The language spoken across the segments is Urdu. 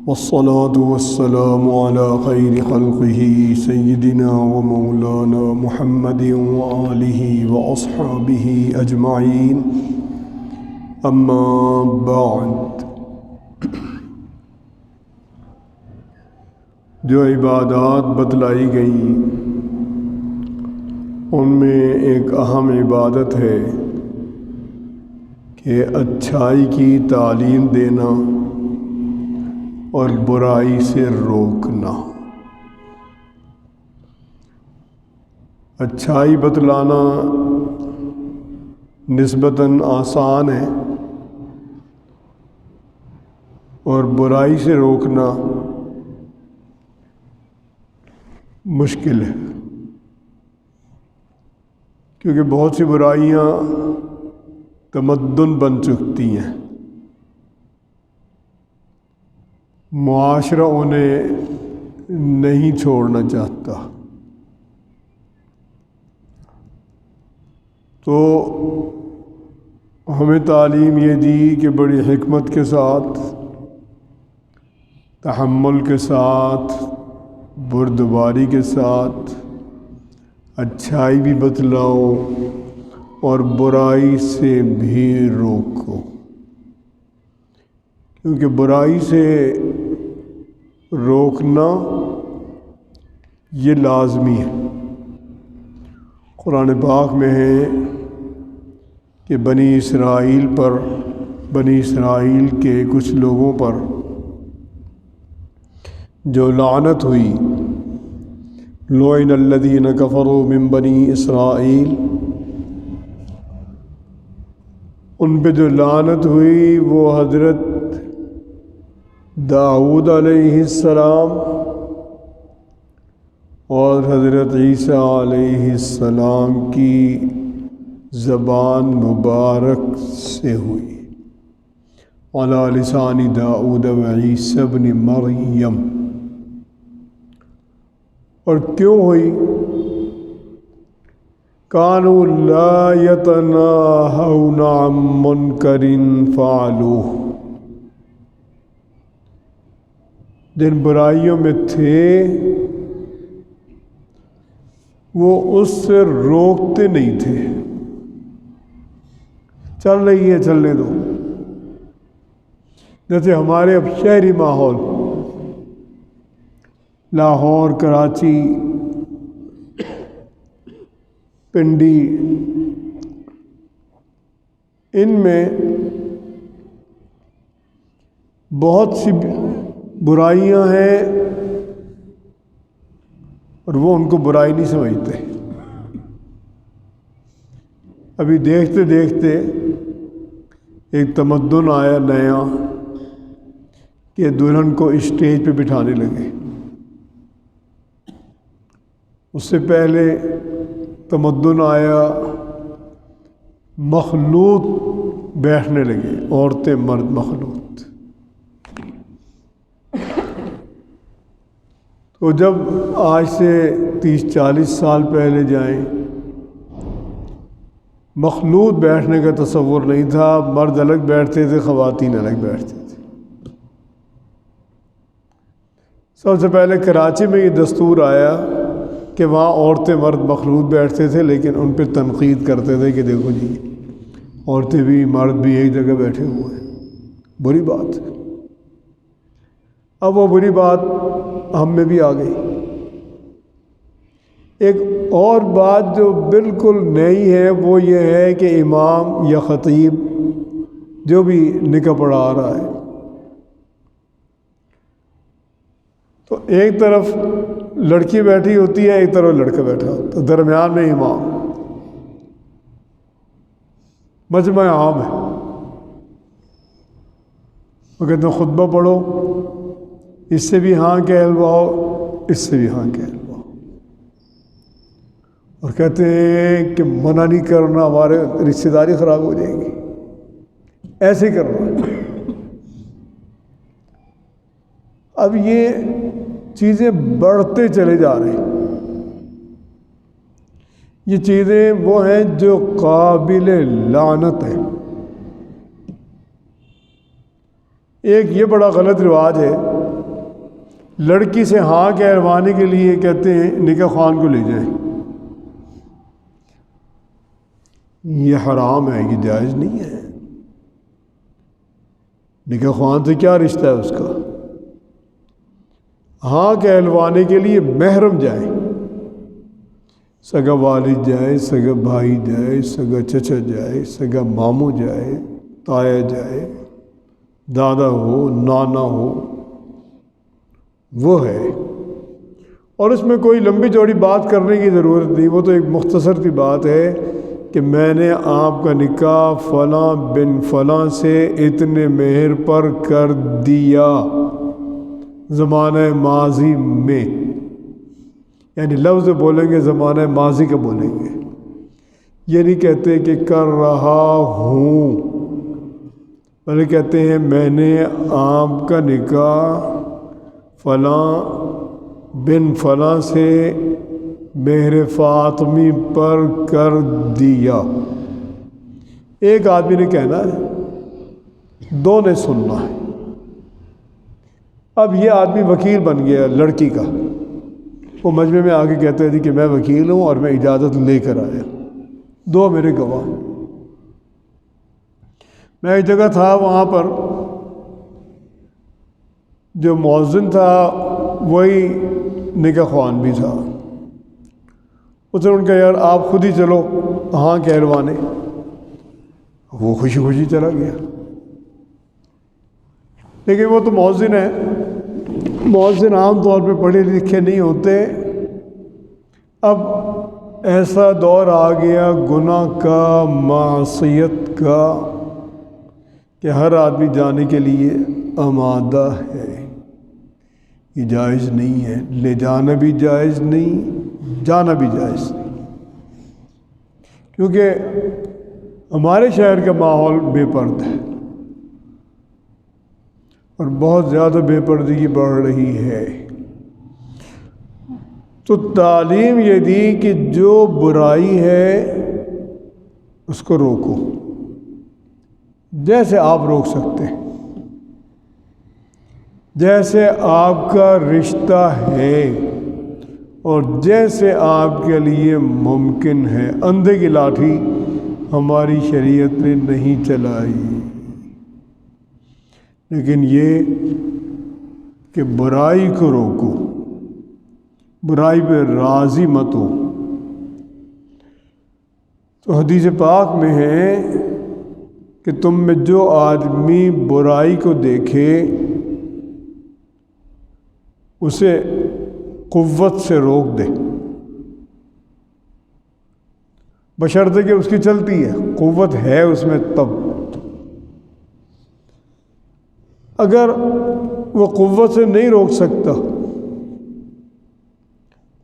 والصلاة والسلام على خير خلقه سيدنا ومولانا محمد وآله وأصحابه أجمعين أما بعد۔ جو عبادات بتلائی گئیں ان میں ایک اہم عبادت ہے کہ اچھائی کی تعلیم دینا اور برائی سے روکنا۔ اچھائی بتلانا نسبتاً آسان ہے اور برائی سے روکنا مشکل ہے، کیونکہ بہت سی برائیاں تمدن بن چکتی ہیں، معاشرہ انہیں نہیں چھوڑنا چاہتا۔ تو ہمیں تعلیم یہ دی کہ بڑی حکمت کے ساتھ، تحمل کے ساتھ، بردباری کے ساتھ اچھائی بھی بتلاؤ اور برائی سے بھی روکو، کیونکہ برائی سے روکنا یہ لازمی ہے۔ قرآن پاک میں ہے کہ بنی اسرائیل کے کچھ لوگوں پر جو لعنت ہوئی، لعن الذین کفروا من بنی اسرائیل، ان پہ جو لعنت ہوئی وہ حضرت داؤد علیہ السلام اور حضرت عیسیٰ علیہ السلام کی زبان مبارک سے ہوئی، علی لسان داؤد و عیسیٰ ابن مریم۔ اور کیوں ہوئی؟ کانوا لا یتناہون عن منکر فعلوہ، جن برائیوں میں تھے وہ اس سے روکتے نہیں تھے، چل رہی ہے چلنے دو۔ جیسے ہمارے اب شہری ماحول، لاہور، کراچی، پنڈی، ان میں بہت سی برائیاں ہیں اور وہ ان کو برائی نہیں سمجھتے۔ ابھی دیکھتے دیکھتے ایک تمدن آیا نیا کہ دلہن کو اسٹیج پہ بٹھانے لگے۔ اس سے پہلے تمدن آیا مخلوط بیٹھنے لگے، عورتیں مرد مخلوط۔ تو جب آج سے 30-40 سال پہلے جائیں، مخلوط بیٹھنے کا تصور نہیں تھا، مرد الگ بیٹھتے تھے، خواتین الگ بیٹھتے تھے۔ سب سے پہلے کراچی میں یہ دستور آیا کہ وہاں عورتیں مرد مخلوط بیٹھتے تھے، لیکن ان پہ تنقید کرتے تھے کہ دیکھو جی عورتیں بھی مرد بھی ایک جگہ بیٹھے ہوئے ہیں، بری بات ہے۔ اب وہ بری بات ہم میں بھی آ گئی۔ ایک اور بات جو بالکل نئی ہے وہ یہ ہے کہ امام یا خطیب جو بھی نکاح پڑھا رہا ہے، تو ایک طرف لڑکی بیٹھی ہوتی ہے، ایک طرف لڑکا بیٹھا ہوتا ہے، درمیان میں امام، مجمع عام ہے۔ وہ کہتے ہیں خطبہ پڑھو، اس سے بھی ہاں کہلواؤ، اس سے بھی ہاں کہلواؤ، اور کہتے ہیں کہ منع نہیں کرنا، ہمارے رشتہ داری خراب ہو جائے گی، ایسے کرنا۔ اب یہ چیزیں بڑھتے چلے جا رہے ہیں۔ یہ چیزیں وہ ہیں جو قابل لعنت ہیں۔ ایک یہ بڑا غلط رواج ہے لڑکی سے ہاں کہلوانے کے لیے کہتے ہیں نکاح خوان کو لے جائیں، یہ حرام ہے، یہ جائز نہیں ہے۔ نکاح خوان سے کیا رشتہ ہے اس کا؟ ہاں کہلوانے کے لیے محرم جائیں، سگا والد جائے، سگا بھائی جائے، سگا چچا جائے، سگا ماموں جائے، تایا جائے، دادا ہو، نانا ہو، وہ ہے۔ اور اس میں کوئی لمبی چوڑی بات کرنے کی ضرورت نہیں، وہ تو ایک مختصر سی بات ہے کہ میں نے آپ کا نکاح فلاں بن فلاں سے اتنے مہر پر کر دیا، زمانہ ماضی میں، یعنی لفظ بولیں گے زمانہ ماضی کا بولیں گے، یہ نہیں کہتے کہ کر رہا ہوں، بلکہ کہتے ہیں میں نے آپ کا نکاح فلاں بن فلاں سے مہر فاطمی پر کر دیا۔ ایک آدمی نے کہنا ہے، دو نے سننا ہے۔ اب یہ آدمی وکیل بن گیا لڑکی کا، وہ مجمع میں آ کے کہتا ہے کہ میں وکیل ہوں اور میں اجازت لے کر آیا، دو میرے گواہ۔ میں ایک جگہ تھا، وہاں پر جو مؤذن تھا وہی نکاح خوان بھی تھا۔ اس نے ان کا یار آپ خود ہی چلو ہاں کہلوانے، وہ خوشی خوشی چلا گیا۔ لیکن وہ تو مؤذن ہے، مؤذن عام طور پہ پڑھے لکھے نہیں ہوتے۔ اب ایسا دور آ گیا گناہ کا، معصیت کا، کہ ہر آدمی جانے کے لیے آمادہ ہے۔ یہ جائز نہیں ہے، لے جانا بھی جائز نہیں، جانا بھی جائز نہیں، کیونکہ ہمارے شہر کا ماحول بے پرد ہے اور بہت زیادہ بے پردگی بڑھ رہی ہے۔ تو تعلیم یہ دی کہ جو برائی ہے اس کو روکو، جیسے آپ روک سکتے ہیں، جیسے آپ کا رشتہ ہے اور جیسے آپ کے لیے ممکن ہے۔ اندھے کی لاٹھی ہماری شریعت نے نہیں چلائی، لیکن یہ کہ برائی کو روکو، برائی پہ راضی مت ہو۔ تو حدیث پاک میں ہے کہ تم میں جو آدمی برائی کو دیکھے اسے قوت سے روک دے، بشرطے کہ اس کی چلتی ہے، قوت ہے اس میں تب۔ اگر وہ قوت سے نہیں روک سکتا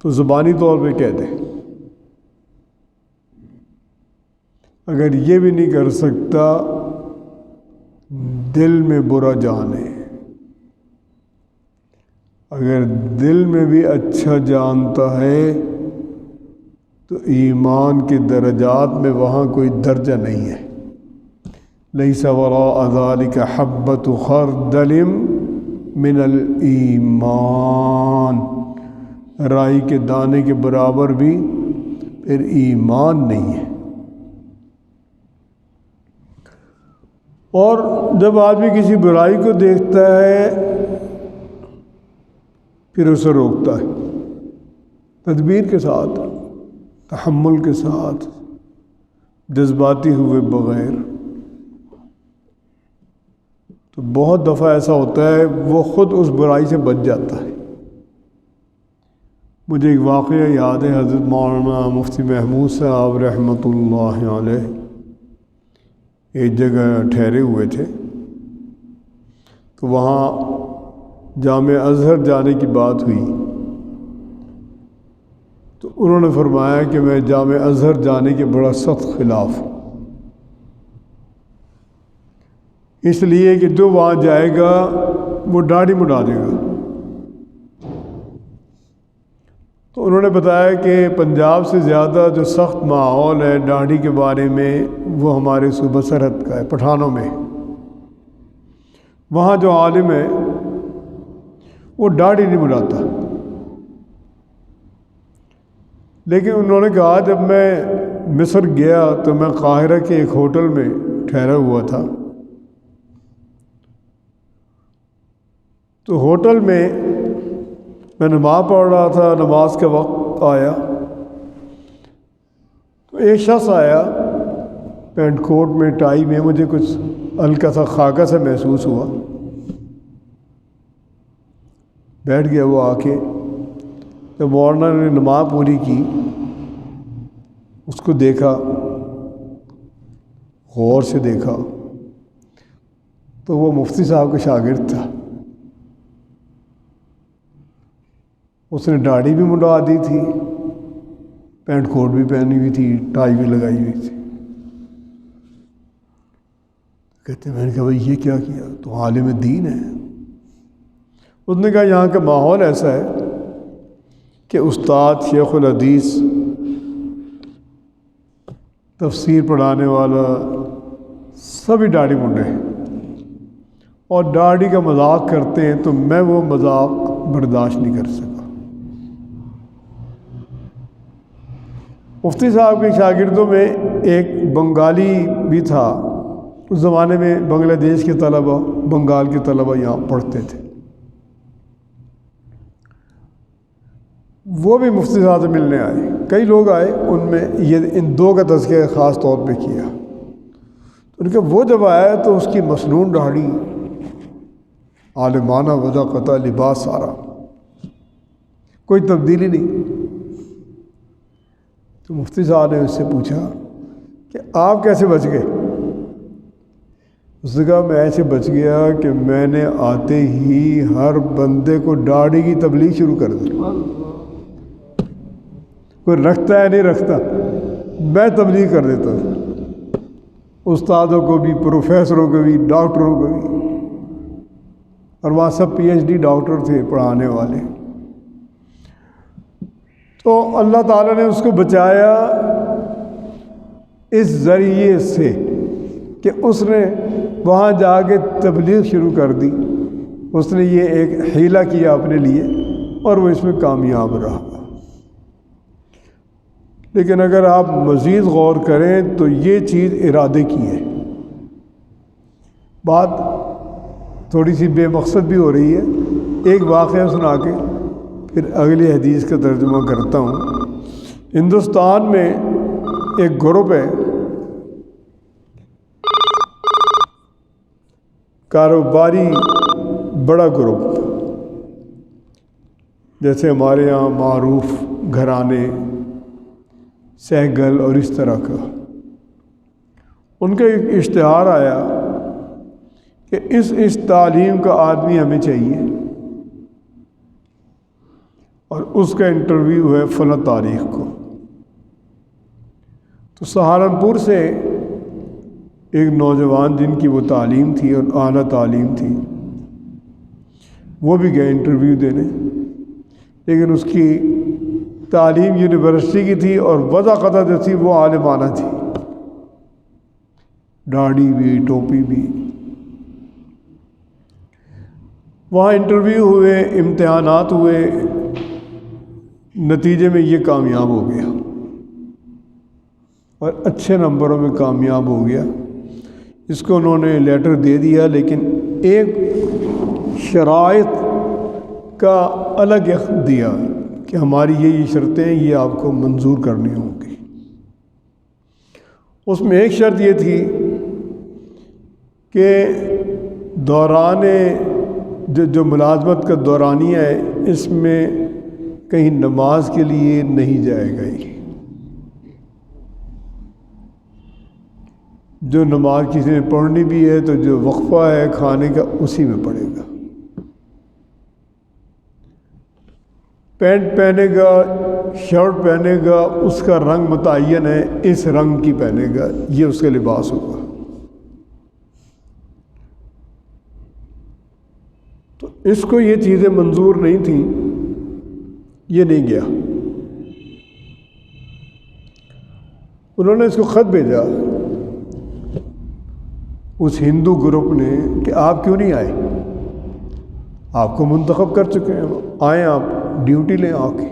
تو زبانی طور پہ کہہ دے، اگر یہ بھی نہیں کر سکتا دل میں برا جانے، اگر دل میں بھی اچھا جانتا ہے تو ایمان کے درجات میں وہاں کوئی درجہ نہیں ہے۔ لیس وراء ذلک حبۃ خردل من الایمان، رائی کے دانے کے برابر بھی پھر ایمان نہیں ہے۔ اور جب آدمی کسی برائی کو دیکھتا ہے پھر اسے روکتا ہے تدبیر کے ساتھ، تحمل کے ساتھ، جذباتی ہوئے بغیر، تو بہت دفعہ ایسا ہوتا ہے وہ خود اس برائی سے بچ جاتا ہے۔ مجھے ایک واقعہ یاد ہے، حضرت مولانا مفتی محمود صاحب رحمۃ اللہ علیہ ایک جگہ ٹھہرے ہوئے تھے، تو وہاں جامع ازہر جانے کی بات ہوئی، تو انہوں نے فرمایا کہ میں جامع ازہر جانے کے بڑا سخت خلاف ہوں، اس لیے کہ جو وہاں جائے گا وہ داڑھی مڈا دے گا۔ تو انہوں نے بتایا کہ پنجاب سے زیادہ جو سخت ماحول ہے داڑھی کے بارے میں وہ ہمارے صوبہ سرحد کا ہے، پٹھانوں میں۔ وہاں جو عالم ہے وہ داڑھی نہیں بناتا، لیکن انہوں نے کہا جب میں مصر گیا تو میں قاہرہ کے ایک ہوٹل میں ٹھہرا ہوا تھا، تو ہوٹل میں نماز پڑھ رہا تھا، نماز کا وقت آیا تو ایک شخص آیا پینٹ کوٹ میں، ٹائی میں، مجھے کچھ ہلکا سا خاکہ سے محسوس ہوا، بیٹھ گیا وہ آ کے، جب مولانا نے نماز پوری کی اس کو دیکھا، غور سے دیکھا تو وہ مفتی صاحب کا شاگرد تھا، اس نے داڑھی بھی منڈوا دی تھی، پینٹ کوٹ بھی پہنی ہوئی تھی، ٹائی بھی لگائی ہوئی تھی۔ کہتے ہیں میں نے کہا بھائی یہ کیا کیا؟ تو عالم دین ہے۔ اس نے کہا یہاں کا ماحول ایسا ہے کہ استاد، شیخ الحدیث، تفسیر پڑھانے والا سبھی داڑھی منڈے ہیں، اور داڑھی کا مذاق کرتے ہیں تو میں وہ مذاق برداشت نہیں کر سکا۔ مفتی صاحب کے شاگردوں میں ایک بنگالی بھی تھا، اس زمانے میں بنگلہ دیش کے طلبہ، بنگال کے طلبہ یہاں پڑھتے تھے، وہ بھی مفتی صاحب سے ملنے آئے، کئی لوگ آئے، ان میں ان دو کا تذکرہ خاص طور پہ کیا۔ ان کا وہ جب آیا تو اس کی مسنون داڑھی، عالمانہ وضاقتہ، لباس سارا، کوئی تبدیلی نہیں۔ تو مفتی صاحب نے اس سے پوچھا کہ آپ کیسے بچ گئے؟ اس نے کہا میں ایسے بچ گیا کہ میں نے آتے ہی ہر بندے کو داڑھی کی تبلیغ شروع کر دی، کوئی رکھتا ہے نہیں رکھتا، میں تبلیغ کر دیتا تھا، استادوں کو بھی، پروفیسروں کو بھی، ڈاکٹروں کو بھی، اور وہاں سب پی ایچ ڈی ڈاکٹر تھے پڑھانے والے۔ تو اللہ تعالیٰ نے اس کو بچایا اس ذریعے سے کہ اس نے وہاں جا کے تبلیغ شروع کر دی، اس نے یہ ایک حیلہ کیا اپنے لیے اور وہ اس میں کامیاب رہا۔ لیکن اگر آپ مزید غور کریں تو یہ چیز ارادے کی ہے۔ بات تھوڑی سی بے مقصد بھی ہو رہی ہے، ایک واقعہ سنا کے پھر اگلی حدیث کا ترجمہ کرتا ہوں۔ ہندوستان میں ایک گروپ ہے، کاروباری بڑا گروپ، جیسے ہمارے یہاں معروف گھرانے، سہگل اور اس طرح کا۔ ان کا ایک اشتہار آیا کہ اس تعلیم کا آدمی ہمیں چاہیے، اور اس کا انٹرویو ہے فلاں تاریخ کو۔ تو سہارنپور سے ایک نوجوان جن کی وہ تعلیم تھی اور اعلیٰ تعلیم تھی، وہ بھی گئے انٹرویو دینے، لیکن اس کی تعلیم یونیورسٹی کی تھی اور وضاقتہ جو تھی وہ عالمانہ تھی، داڑھی بھی، ٹوپی بھی۔ وہاں انٹرویو ہوئے، امتحانات ہوئے، نتیجے میں یہ کامیاب ہو گیا اور اچھے نمبروں میں کامیاب ہو گیا۔ اس کو انہوں نے لیٹر دے دیا، لیکن ایک شرائط کا الگ دیا کہ ہماری یہ شرطیں ہیں، یہ آپ کو منظور کرنی ہوں گی۔ اس میں ایک شرط یہ تھی کہ دوران جو ملازمت کا دورانیہ ہے، اس میں کہیں نماز کے لیے نہیں جائے گا، جو نماز کسی نے پڑھنی بھی ہے تو جو وقفہ ہے کھانے کا اسی میں پڑھے گا، پینٹ پہنے گا، شرٹ پہنے گا، اس کا رنگ متعین ہے، اس رنگ کی پہنے گا، یہ اس کا لباس ہوگا۔ تو اس کو یہ چیزیں منظور نہیں تھیں، یہ نہیں گیا۔ انہوں نے اس کو خط بھیجا اس ہندو گروپ نے کہ آپ کیوں نہیں آئے؟ آپ کو منتخب کر چکے ہیں، آئیں آپ ڈیوٹی لیں آ کے۔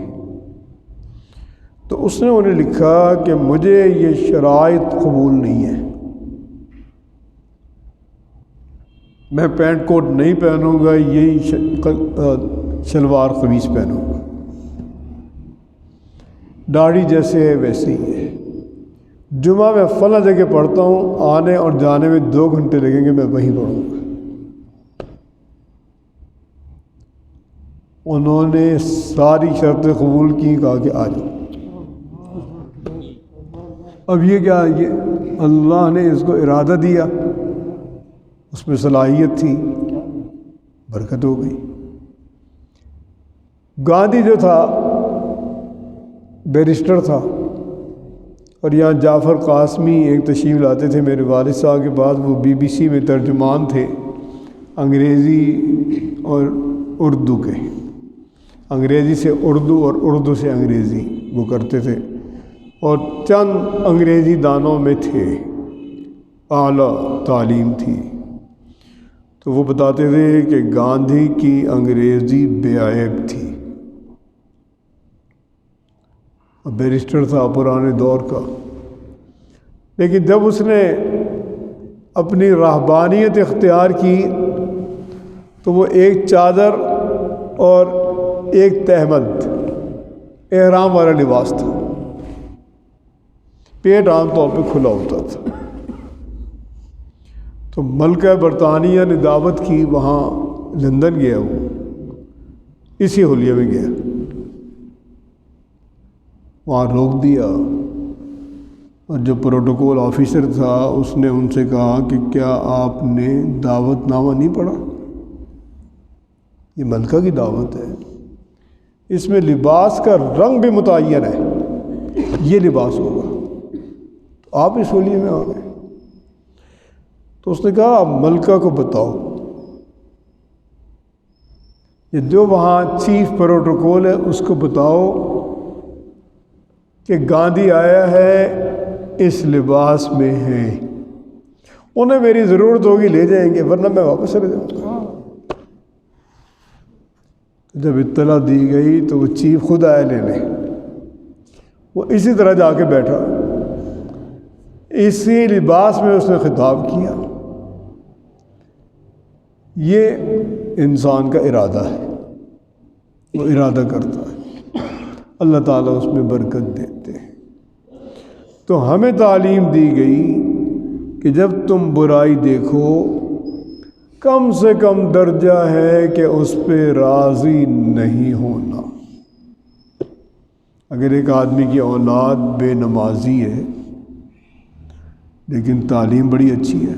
تو اس نے انہیں لکھا کہ مجھے یہ شرائط قبول نہیں ہے، میں پینٹ کوٹ نہیں پہنوں گا، یہی شلوار قمیص پہنوں گا، داڑھی جیسے ہے ویسے ہی ہے، جمعہ میں فلاں جگہ پڑھتا ہوں، آنے اور جانے میں 2 گھنٹے لگیں گے، میں وہیں پڑھوں گا۔ انہوں نے ساری شرطیں قبول کی، کہا کہ آ جاؤ۔ اب یہ کیا، یہ اللہ نے اس کو ارادہ دیا، اس میں صلاحیت تھی، برکت ہو گئی۔ گاندھی جو تھا بیرسٹر تھا، اور یہاں جعفر قاسمی ایک تشریف لاتے تھے میرے والد صاحب کے بعد، وہ BBC میں ترجمان تھے انگریزی اور اردو کے، انگریزی سے اردو اور اردو سے انگریزی وہ کرتے تھے، اور چند انگریزی دانوں میں تھے، اعلیٰ تعلیم تھی۔ تو وہ بتاتے تھے کہ گاندھی کی انگریزی بے عیب تھی، بیرسٹر تھا پرانے دور کا، لیکن جب اس نے اپنی رہبانیت اختیار کی تو وہ ایک چادر اور ایک تہمد احرام والا لباس تھا، پیٹ عام طور پہ کھلا ہوتا تھا۔ تو ملکہ برطانیہ نے دعوت کی، وہاں لندن گیا، وہ اسی حلیے میں گیا، وہاں روک دیا، اور جو پروٹوکول آفیسر تھا اس نے ان سے کہا کہ کیا آپ نے دعوت نامہ نہیں پڑھا؟ یہ ملکہ کی دعوت ہے، اس میں لباس کا رنگ بھی متعین ہے، یہ لباس ہوگا، تو آپ اس حلیے میں آ گئے۔ تو اس نے کہا آپ ملکہ کو بتاؤ، یہ جو وہاں چیف پروٹوکول ہے اس کو بتاؤ کہ گاندھی آیا ہے اس لباس میں ہے، انہیں میری ضرورت ہوگی لے جائیں گے، ورنہ میں واپس چلے جاؤں گا۔ جب اطلاع دی گئی تو وہ چیف خود آیا لینے، وہ اسی طرح جا کے بیٹھا، اسی لباس میں اس نے خطاب کیا۔ یہ انسان کا ارادہ ہے، وہ ارادہ کرتا ہے، اللہ تعالیٰ اس میں برکت دیتے ہیں۔ تو ہمیں تعلیم دی گئی کہ جب تم برائی دیکھو، کم سے کم درجہ ہے کہ اس پہ راضی نہیں ہونا۔ اگر ایک آدمی کی اولاد بے نمازی ہے لیکن تعلیم بڑی اچھی ہے،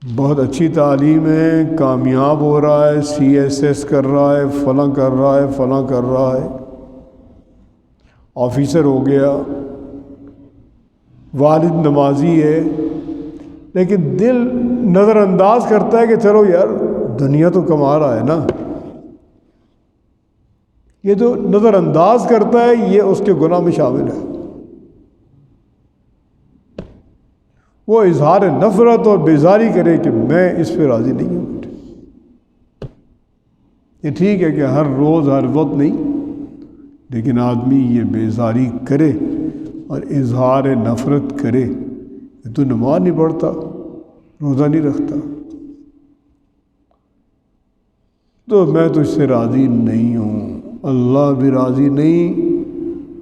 بہت اچھی تعلیم ہے، کامیاب ہو رہا ہے، CSS کر رہا ہے، فلاں کر رہا ہے، فلاں کر رہا ہے، آفیسر ہو گیا، والد نمازی ہے، لیکن دل نظر انداز کرتا ہے کہ چلو یار دنیا تو کما رہا ہے نا، یہ جو نظر انداز کرتا ہے یہ اس کے گناہ میں شامل ہے۔ وہ اظہار نفرت اور بیزاری کرے کہ میں اس پہ راضی نہیں ہوں۔ یہ ٹھیک ہے کہ ہر روز ہر وقت نہیں، لیکن آدمی یہ بیزاری کرے اور اظہار نفرت کرے کہ تو نماز نہیں پڑھتا، روزہ نہیں رکھتا، تو میں تجھ سے راضی نہیں ہوں، اللہ بھی راضی نہیں،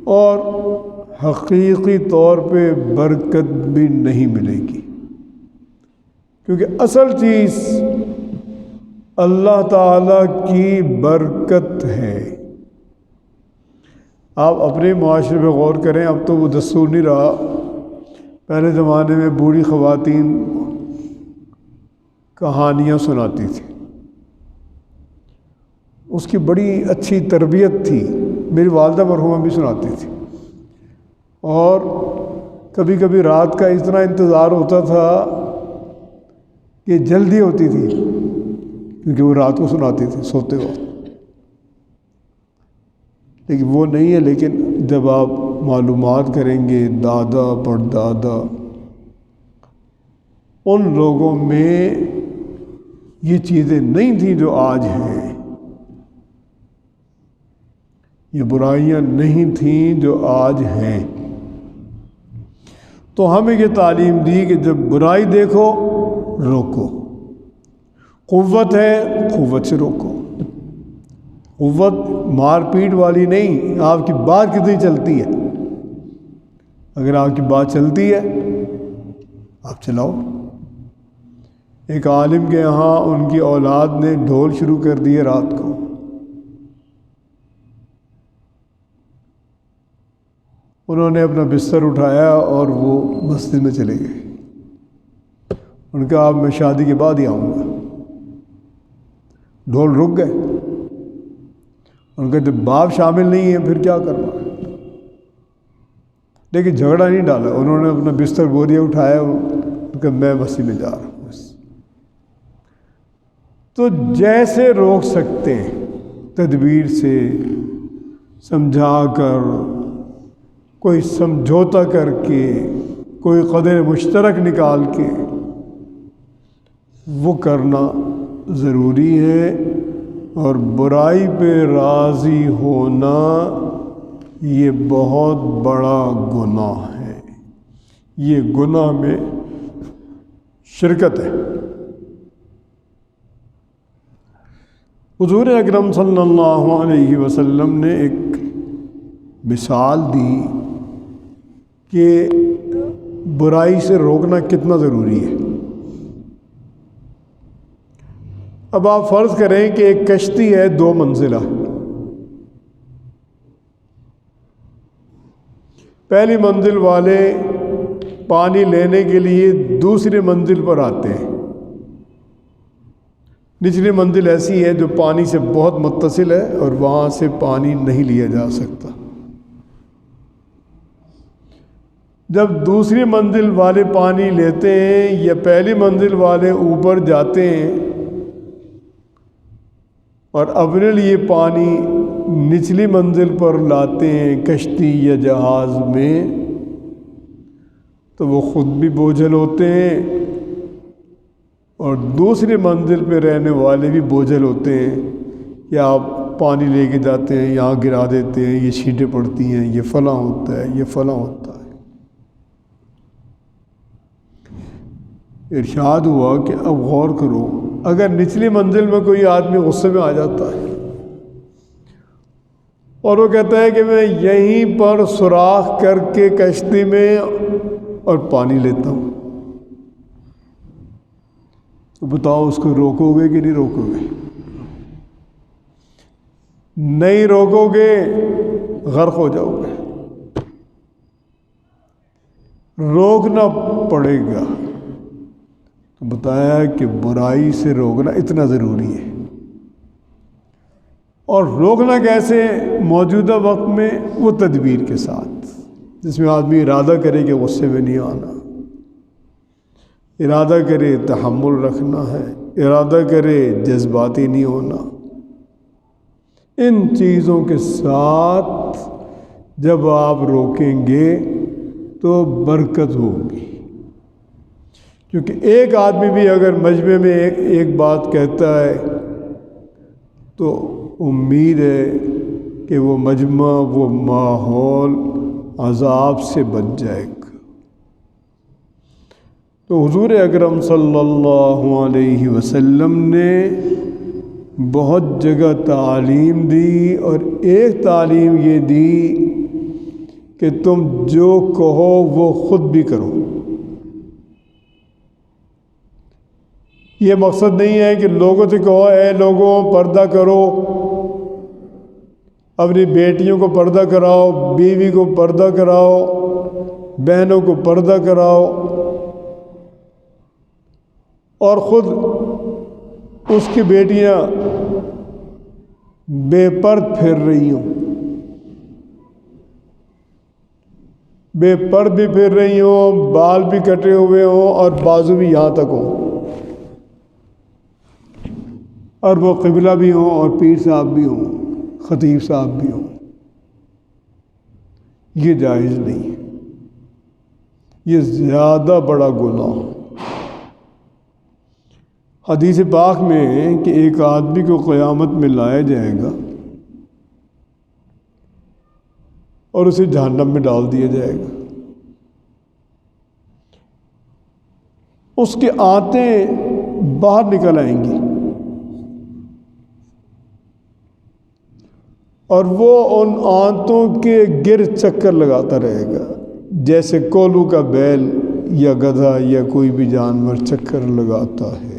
اور حقیقی طور پہ برکت بھی نہیں ملے گی، کیونکہ اصل چیز اللہ تعالیٰ کی برکت ہے۔ آپ اپنے معاشرے پہ غور کریں، اب تو وہ دستور نہیں رہا، پہلے زمانے میں بوڑھی خواتین کہانیاں سناتی تھیں، اس کی بڑی اچھی تربیت تھی، میری والدہ مرحومہ بھی سناتی تھی، اور کبھی کبھی رات کا اتنا انتظار ہوتا تھا کہ جلدی ہوتی تھی، کیونکہ وہ رات کو سناتی تھی سوتے وقت، لیکن وہ نہیں ہے۔ لیکن جب آپ معلومات کریں گے، دادا پردادا، ان لوگوں میں یہ چیزیں نہیں تھیں جو آج ہیں، یہ برائیاں نہیں تھیں جو آج ہیں۔ تو ہمیں یہ تعلیم دی کہ جب برائی دیکھو روکو، قوت ہے قوت سے روکو، قوت مار پیٹ والی نہیں، آپ کی بات کتنی چلتی ہے، اگر آپ کی بات چلتی ہے آپ چلاؤ۔ ایک عالم کے یہاں ان کی اولاد نے ڈھول شروع کر دیے رات کو، انہوں نے اپنا بستر اٹھایا اور وہ مسجد میں چلے گئے، ان کا اب میں شادی کے بعد ہی آؤں گا۔ ڈھول رک گئے، ان کا جب باپ شامل نہیں ہے پھر کیا کرنا، لیکن جھگڑا نہیں ڈالا، انہوں نے اپنا بستر بوریا اٹھایا، ان کا میں مسجد میں جا رہا ہوں بس۔ تو جیسے روک سکتے ہیں تدبیر سے، سمجھا کر، کوئی سمجھوتا کر کے، کوئی قدر مشترک نکال کے، وہ کرنا ضروری ہے۔ اور برائی پہ راضی ہونا یہ بہت بڑا گناہ ہے، یہ گناہ میں شرکت ہے۔ حضور اکرم صلی اللہ علیہ وسلم نے ایک مثال دی کہ برائی سے روکنا کتنا ضروری ہے۔ اب آپ فرض کریں کہ ایک کشتی ہے 2 منزلہ، پہلی منزل والے پانی لینے کے لیے دوسری منزل پر آتے ہیں، نچلی منزل ایسی ہے جو پانی سے بہت متصل ہے اور وہاں سے پانی نہیں لیا جا سکتا۔ جب دوسری منزل والے پانی لیتے ہیں یا پہلی منزل والے اوپر جاتے ہیں اور اپنے لیے پانی نچلی منزل پر لاتے ہیں کشتی یا جہاز میں، تو وہ خود بھی بوجھل ہوتے ہیں اور دوسری منزل پہ رہنے والے بھی بوجھل ہوتے ہیں کہ آپ پانی لے کے جاتے ہیں، یہاں گرا دیتے ہیں، یہ چھینٹیں پڑتی ہیں، یہ فلاں ہوتا ہے، یہ فلاں ہوتا ہے۔ ارشاد ہوا کہ اب غور کرو، اگر نچلی منزل میں کوئی آدمی غصے میں آ جاتا ہے اور وہ کہتا ہے کہ میں یہیں پر سوراخ کر کے کشتی میں اور پانی لیتا ہوں، تو بتاؤ اس کو روکو گے کہ نہیں روکو گے؟ نہیں روکو گے غرق ہو جاؤ گے۔ روکنا پڑے گا۔ تو بتایا کہ برائی سے روکنا اتنا ضروری ہے۔ اور روکنا کیسے؟ موجودہ وقت میں وہ تدبیر کے ساتھ، جس میں آدمی ارادہ کرے کہ غصے میں نہیں آنا، ارادہ کرے تحمل رکھنا ہے، ارادہ کرے جذباتی نہیں ہونا۔ ان چیزوں کے ساتھ جب آپ روکیں گے تو برکت ہوگی۔ کیونکہ ایک آدمی بھی اگر مجمع میں ایک بات کہتا ہے تو امید ہے کہ وہ مجمع، وہ ماحول عذاب سے بچ جائے گا۔ تو حضور اکرم صلی اللہ علیہ وسلم نے بہت جگہ تعلیم دی، اور ایک تعلیم یہ دی کہ تم جو کہو وہ خود بھی کرو۔ یہ مقصد نہیں ہے کہ لوگوں سے کہو اے لوگوں پردہ کرو، اپنی بیٹیوں کو پردہ کراؤ، بیوی کو پردہ کراؤ، بہنوں کو پردہ کراؤ، اور خود اس کی بیٹیاں بے پرد پھر رہی ہوں، بے پرد بھی پھر رہی ہوں، بال بھی کٹے ہوئے ہوں اور بازو بھی یہاں تک ہوں، اور وہ قبلہ بھی ہوں اور پیر صاحب بھی ہوں، خطیب صاحب بھی ہوں۔ یہ جائز نہیں ہے، یہ زیادہ بڑا گناہ۔ حدیث پاک میں ہے کہ ایک آدمی کو قیامت میں لایا جائے گا اور اسے جہنم میں ڈال دیا جائے گا. اس کے آنتیں باہر نکل آئیں گی اور وہ ان آنتوں کے گرد چکر لگاتا رہے گا جیسے کولو کا بیل یا گدھا یا کوئی بھی جانور چکر لگاتا ہے.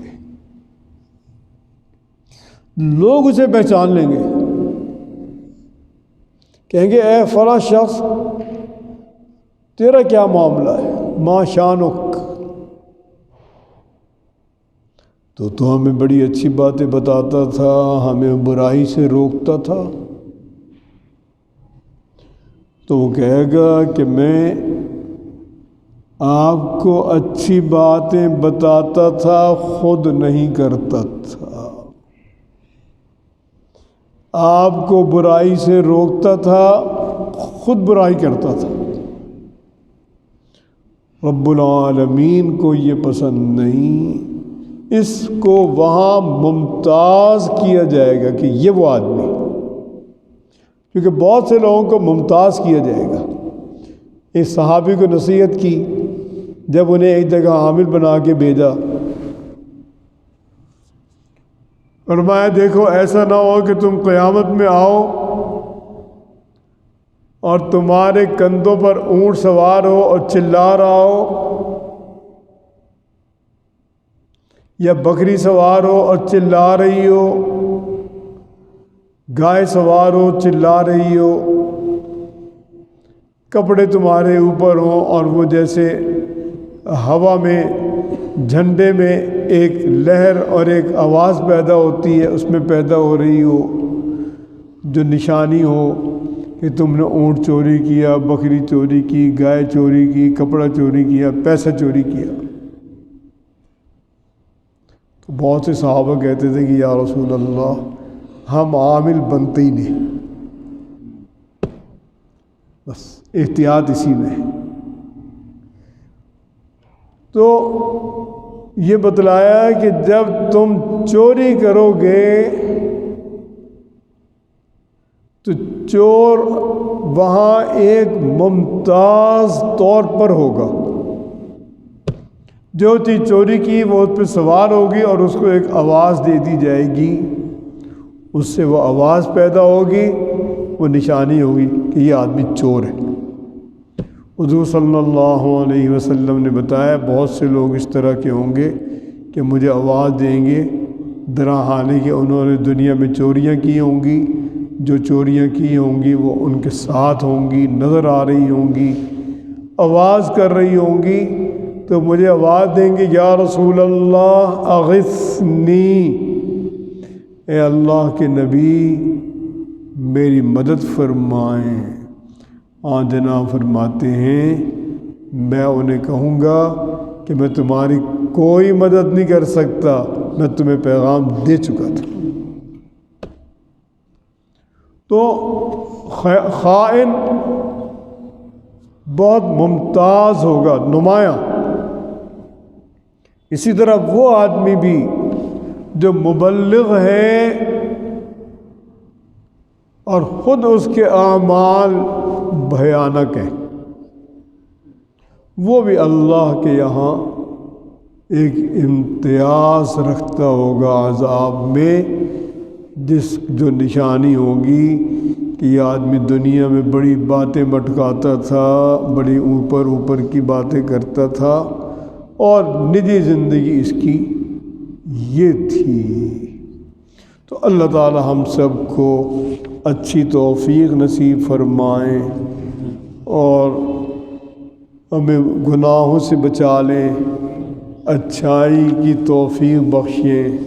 لوگ اسے پہچان لیں گے، کہیں گے اے فلاں شخص تیرا کیا معاملہ ہے، ما شانک؟ تو ہمیں بڑی اچھی باتیں بتاتا تھا، ہمیں برائی سے روکتا تھا. تو وہ کہے گا کہ میں آپ کو اچھی باتیں بتاتا تھا، خود نہیں کرتا تھا. آپ کو برائی سے روکتا تھا، خود برائی کرتا تھا. رب العالمین کو یہ پسند نہیں. اس کو وہاں ممتاز کیا جائے گا کہ یہ وہ آدمی، کیونکہ بہت سے لوگوں کو ممتاز کیا جائے گا. ایک صحابی کو نصیحت کی جب انہیں ایک جگہ عامل بنا کے بھیجا، فرمایا دیکھو ایسا نہ ہو کہ تم قیامت میں آؤ اور تمہارے کندھوں پر اونٹ سوار ہو اور چلا رہا ہو، یا بکری سوار ہو اور چلا رہی ہو، گائے سوار ہو چلا رہی ہو، کپڑے تمہارے اوپر ہوں اور وہ جیسے ہوا میں جھنڈے میں ایک لہر اور ایک آواز پیدا ہوتی ہے اس میں پیدا ہو رہی ہو، جو نشانی ہو کہ تم نے اونٹ چوری کیا، بکری چوری کی، گائے چوری کی، کپڑا چوری کیا، پیسہ چوری کیا. تو بہت سے صحابہ کہتے تھے کہ یا رسول اللہ ہم عامل بنتے ہی نہیں، بس احتیاط اسی میں. تو یہ بتلایا کہ جب تم چوری کرو گے تو چور وہاں ایک ممتاز طور پر ہوگا. جو چیز چوری کی وہ اس پہ سوار ہوگی اور اس کو ایک آواز دے دی جائے گی، اس سے وہ آواز پیدا ہوگی، وہ نشانی ہوگی کہ یہ آدمی چور ہے. حضور صلی اللہ علیہ وسلم نے بتایا بہت سے لوگ اس طرح کے ہوں گے کہ مجھے آواز دیں گے، حالانکہ کہ انہوں نے دنیا میں چوریاں کی ہوں گی، جو چوریاں کی ہوں گی وہ ان کے ساتھ ہوں گی، نظر آ رہی ہوں گی، آواز کر رہی ہوں گی، تو مجھے آواز دیں گے یا رسول اللہ اغثنی، اے اللہ کے نبی میری مدد فرمائیں. جناب فرماتے ہیں میں انہیں کہوں گا کہ میں تمہاری کوئی مدد نہیں کر سکتا، میں تمہیں پیغام دے چکا تھا. تو خائن بہت ممتاز ہوگا، نمایاں. اسی طرح وہ آدمی بھی جو مبلغ ہے اور خود اس کے اعمال بھیانک ہیں، وہ بھی اللہ کے یہاں ایک امتیاز رکھتا ہوگا عذاب میں، جو نشانی ہوگی کہ یہ آدمی دنیا میں بڑی باتیں مٹکاتا تھا، بڑی اوپر کی باتیں کرتا تھا اور نجی زندگی اس کی یہ تھی. تو اللہ تعالی ہم سب کو اچھی توفیق نصیب فرمائیں اور ہمیں گناہوں سے بچا لیں، اچھائی کی توفیق بخشیں،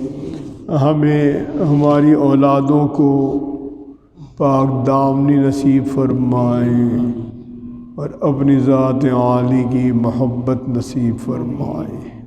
ہمیں ہماری اولادوں کو پاک دامنی نصیب فرمائیں اور اپنی ذات عالی کی محبت نصیب فرمائیں.